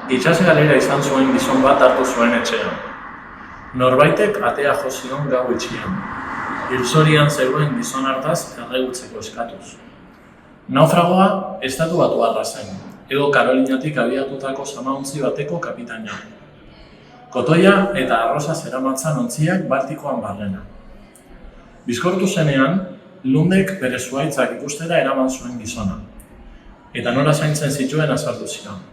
Itsasgalera izan zuen gizon bat hartu zuen etxean. Norbaitek atea jo zion gau itxian. Hilzorian zegoen gizon hartaz erregutzeko eskatuz. Naufragoa estatu batuarra zen, Hego Karolinatik abiatutako zamauntzi bateko kapitaina. Kotoia eta arroza zeramatzan ontziak Baltikoan barrena. Bizkortu zenean, Lundek bere zuhaitzak ikustera eraman zuen gizona, eta nola zaintzen zituen azaldu zion.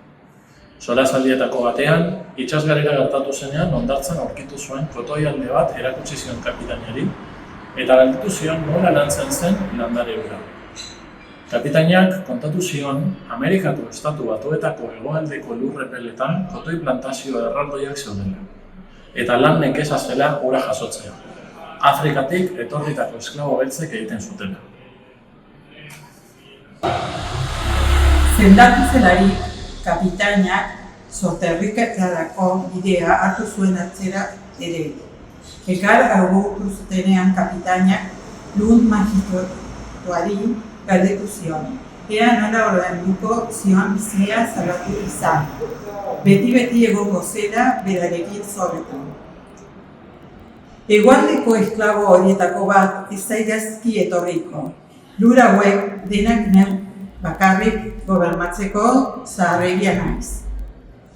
Solasaldietako batean, itsasgalera gertatu zenean hondartzan aurkitu zuen kotoialde bat erakutsi zion kapitainari, eta galdetu zion nola lantzen zen landare hura. Kapitainak kontatu zion Amerikako estatu batuetako hegoaldeko lurrepeletan kotoi plantazio erraldoiak zeudela, eta lan nekeza zela hura jasotzea. Afrikatik etorritako esklabo beltzek egiten zutela. Zendatu zelarik, kapitainak sorterriketarako bidea hartu zuen atzera ere. Ekar agurtu zutenean kapitainak Lund magistratuari galdetu zion. Ea nola ordainduko zion bizia salatu izan. Beti egongo zela berarekin zorretan. Hegoaldeko esklabo horietako bat ez zaigazki etorriko. Lur hauek denak neu bakarrik gobernatzeko zaharregia naiz.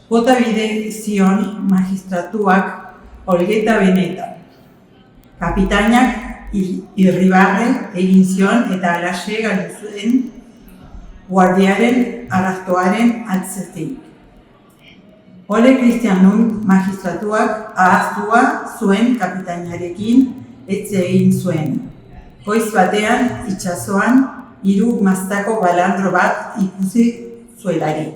Bota bide zion magistratuak Olgeta benetan. Kapitainak irribarre egin zion eta alaxe galdu zuen guardiaren arrastoaren atzetik. Ole Christian Lund magistratuak ahaztua zuen kapitainarekin etxe egin zuen. Goiz batean itsasoan 3 mastako balandro bat ikusi zuelarik.